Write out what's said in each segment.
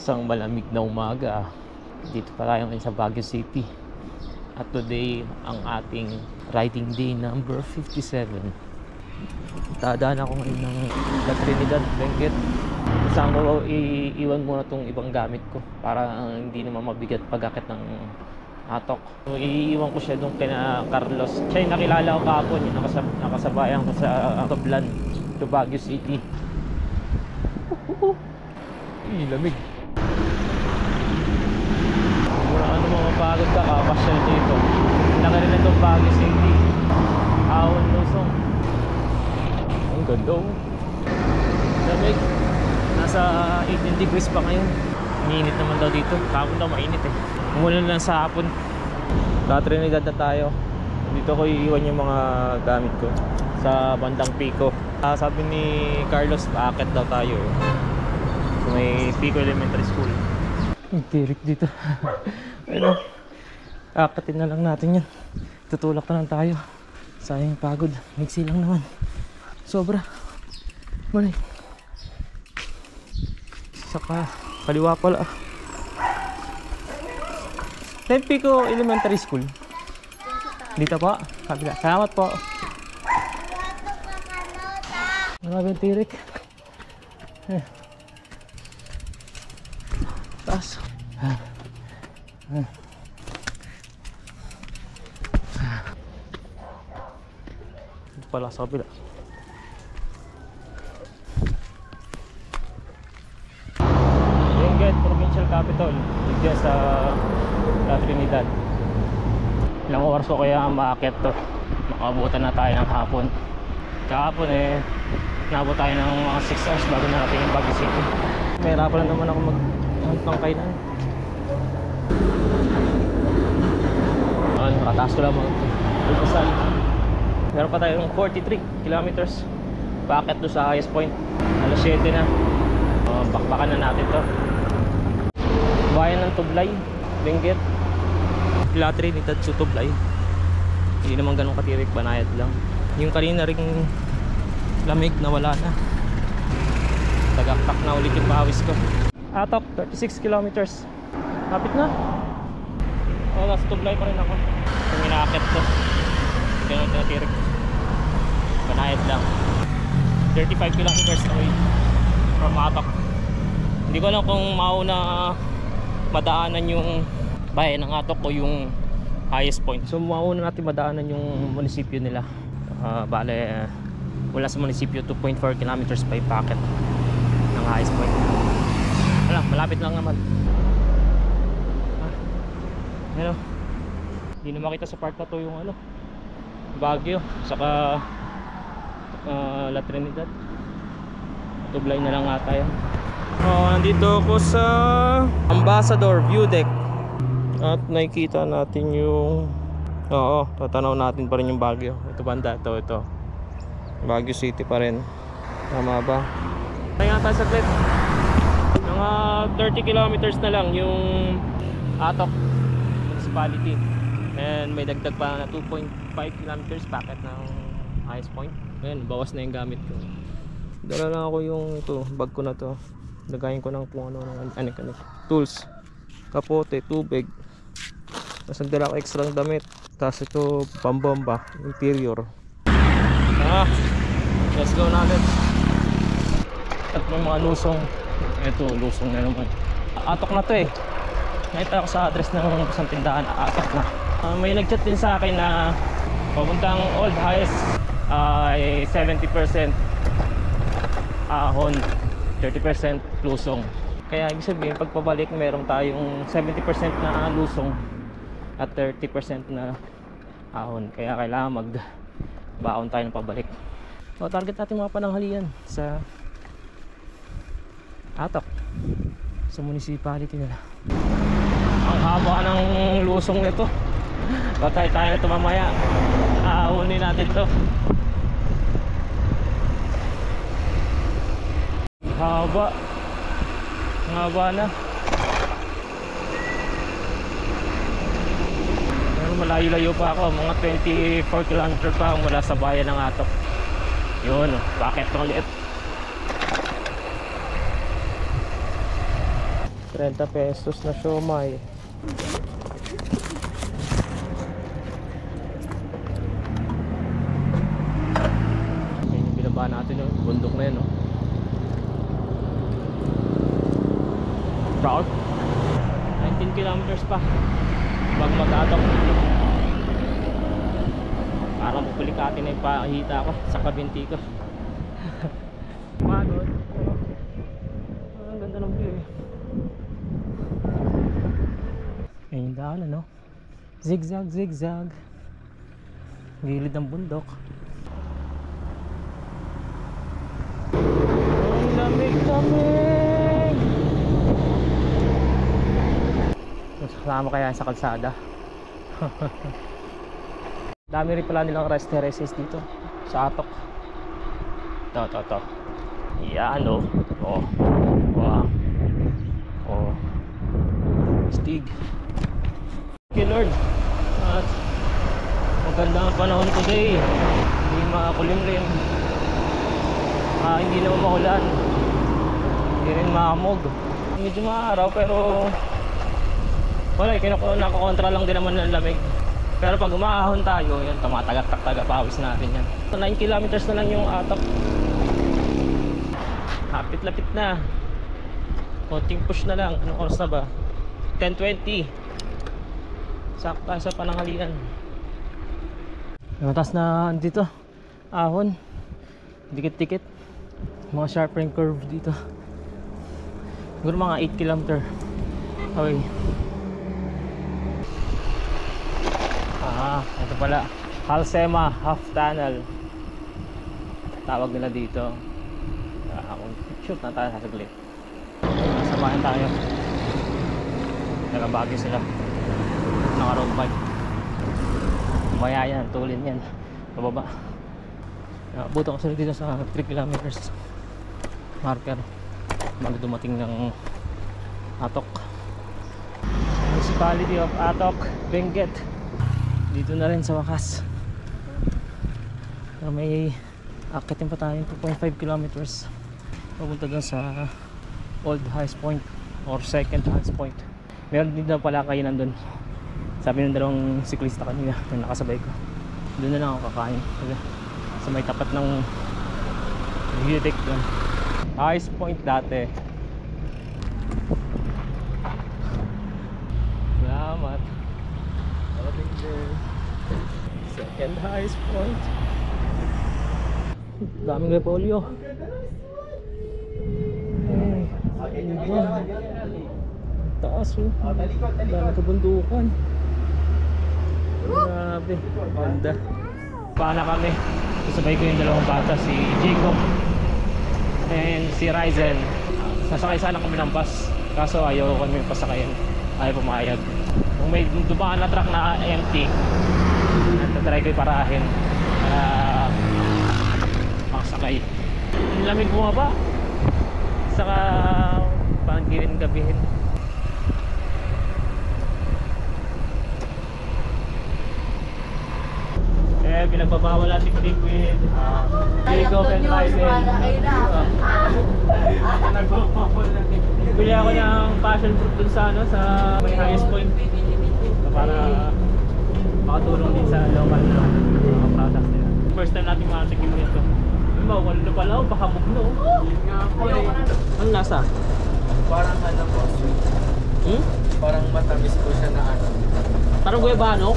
Isang malamig na umaga. Dito pa tayo ngayon sa Baguio City. At today, ang ating riding day number 57. Dadaan ako ngayon ng La Trinidad, Benguet. Saan ko iiwan muna itong ibang gamit ko para hindi naman mabigat pag-akit ng atok. So, iiwan ko siya doon kina Carlos. Siya yung nakilala ko kahapon, yung nakasabayan ko sa Toblan to Baguio City. Lamig. Mura ka naman mapagod ka, kapasyal dito. Laki rin itong Baguio City. Ahon, Luzon. Ang ganda. Lamig. Nasa 18 degrees pa ngayon. Mainit naman daw dito. Kahapon daw mainit eh. Umulan lang sa hapon. La Trinidad na tayo. Dito ko iiwan yung mga gamit ko sa bandang Pico. Sabi ni Carlos, paakit daw tayo eh. So may Pico Elementary School. Ang tirik dito. Ano? Akatin na lang natin yan. Tutulak na lang tayo. Sayang pagod. Mixi lang naman. Sobra. Mali. Saka kaliwa pala. Pico Elementary School. Dito po. Kabila. Salamat po. Maraming tirik. Taas. Dito pala sa kabila. Benguet Provincial Capital. Dito sa La Trinidad. Ilang oras ko kaya maakit to. Makabutan na tayo ng hapon. Kahapon eh nabot tayo ng mga 6 hours bago narating yung Baguio City. Mahirapan lang naman ako mag kainan. Nakataas ko lang mag-upasan. Meron pa tayong 43 kilometers paakit doon sa highest point. Alas 7 na. Bakbakan na natin to. Bayan ng Tublay, Benguet. La Trinidad to Tublay. Hindi naman ganun katirik, banayad lang. Yung kanina ring lamig na wala na. Tagaktak na ulit yung pawis ko. Atok, 36 kilometers. Kapit na. Nasa Tublay pa rin ako. Kung inaakit to, ganun tinatirik. Banayad lang. 35 kilometers away from Atok. Hindi ko alam kung mauna madaanan yung bayan ng Atok o yung highest point. So mauna natin madaanan yung munisipyo nila. Bale mula sa munisipyo 2.4 kilometers pa yung packet ng highest point. Wala, malapit lang naman. Ano? Hindi na makita sa part na to yung ano Baguio, saka La Trinidad. Tublay na lang ata yan. Nandito ako sa Ambassador View Deck. At nakikita natin yung tatanaw natin pa rin yung Baguio. Ito banda, ito Baguio City pa rin. Tama ba? Kaya nga tayo sa clip. Mga 30 kilometers na lang yung Atok Municipality. And may dagdag pa na 2.5 kilometers packet ng highest point. Ayan, bawas na yung gamit ko. Dala lang ako yung bag ko na to. Lagayin ko ng kung ano ng tools, kapote, tubig. Tapos nagdala ko extra ng damit. Tapos ito pambomba, interior. Let's go na ulit. At may mga lusong. Ito lusong na naman. Atok na to eh. Nakita ako sa address ng isang tindahan. Atok na. May nagchat din sa akin na papuntang Old Highest ay 70% ahon, 30% lusong. Kaya ibig sabihin pag pabalik meron tayong 70% na lusong at 30% na ahon. Kaya kailangan magbaon tayo ng pabalik. So target natin mga pananghalian sa Atok, sa municipality nila. Ang haba ng lusong nito. Batay tayo na ito mamaya. Ahunin natin to. Haba. Haba na. Pero malayo-layo pa ako. Mga 24 km pa mula sa bayan ng Atok. Yun, bakit ulit? 30 pesos na siomay. Ayan yung binaba natin yung bundok na yun, no? Proud. 19 kilometers pa bago mag-atok. Parang pupulikati na yung pakita ko sa kabinti ko. Pagod. Ang ganda ng view eh. Ayun yung daan, ano? Zigzag, zigzag. Gilid ng bundok. Ang lamig-lamig. Kasama kaya sa kalsada. Dami rin pala nilang rest terraces dito sa Atok. To. Yan, oh. Wow. Oh. Stig. Thank you, Lord. At maganda ang panahon today. Hindi makulimlim. Hindi naman maulan. Hindi rin maamog. Medyo maaraw pero wala, nakakontra lang din naman ng lamig. Pero pag umaahon tayo, yan, tumatagak-tagapawis natin yan. 9 kilometers na lang yung Atok. Lapit-lapit na. Konting push na lang. Anong oras na ba? 10:20. Sakta sa pananghalian. Matas na dito. Ahon. Dikit-dikit. Mga sharp-ring curve dito. Siguro mga 8 kilometer away. Ito pala, Halsema Half Tunnel tawag nila dito. Shoot na tayo sasaglit. Samahin tayo. Nagabagi sila. Naka road bike. Maya yan, tulin yan. Pababa. Buto ko sila dito sa 3 kilometers marker bago dumating ng Atok. Municipality of Atok, Benguet. Dito na rin sa wakas. Pero may akitin pa tayo 2.5 kilometers papunta dun sa Old Highs Point or Second Highs Point. Meron din daw pala kayo nandun. Sabi ng dalawang siklista kanina na nakasabay ko. Doon na lang ako kakain sa may tapat ng Viewdeck dun. Highs Point dati. Salamat. Second Highs Point. Daming repolyo. Taas, oh. Dami kabundukan. Grabe. Ganda. Paana kami. Kasabay ko yung dalawang bata, si Jacob and si Ryzen. Sasakay sana kami ng bus, kaso ayaw kami pasakayan. Ayaw pumayag. Kung may dumaan na truck na empty, natatry ko yung parahin para makasakay. Ang lamig bumaba. Saka parang di rin gabihin. Pinagbabawal natin liquid. Jacob and Ryzen. Bili ako ng passion fruit dun sa may highest point. So, para makatulong din sa local na mga products nila. First time natin makatikim nito. Wala na pala, baka mugno. Ang lasa? Parang ano po, sweet. Parang matamis po siya na ano. Parang guyabano?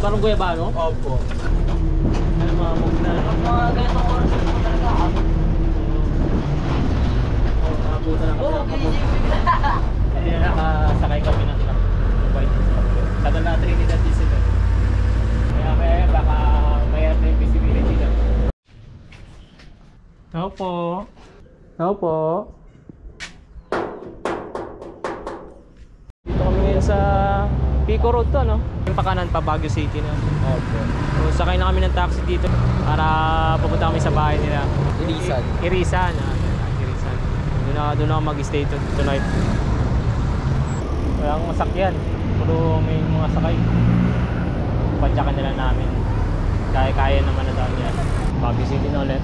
Parang guyabano? Opo. Ano mga mugna? Mga ganitong oras po talaga ako. Nakabuta na kami. Hindi na nakasakay kami ng truck. Tagal na Trinidad Diesel. Kaya baka mayroon na yung visibility na. Tao po. Tao po. Dito kami ngayon sa Pico Road to, no? Yung pakanan pa Baguio City na. Opo. So, sakay na kami ng taxi dito para pupunta kami sa bahay nila. Irisan. Irisan. Irisan. Doon ako mag-stay tonight. Walang masakyan. Puro may mga sakay. Pansyakan nila namin. Kaya naman na dami yan. Baguio City na ulit.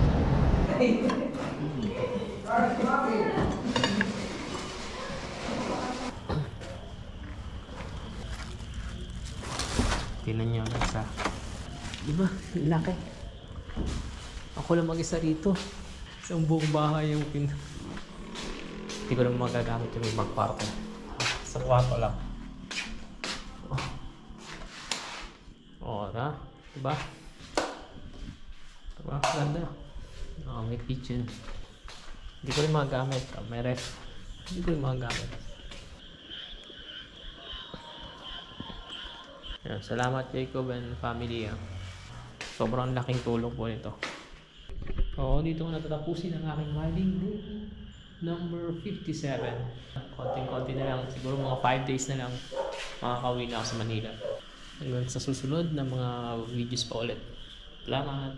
Tingnan nyo isa. Diba? Laki. Ako lang mag-isa rito. Isang buong bahay yung Hindi ko naman magagamit yung ibang kwarto. Sa kwarto lang. Na? Diba? Diba? Ganda. May kitchen. Hindi ko rin magagamit. May ref. Hindi ko rin magagamit. Yan. Salamat Jacob and family. Sobrang laking tulong po nito. Dito ko natatapusin ang aking riding day number 57. Konting-konti na lang. Siguro mga 5 days na lang makakauwi na ako sa Manila. Hanggang sa susunod na mga videos pa ulit. Salamat!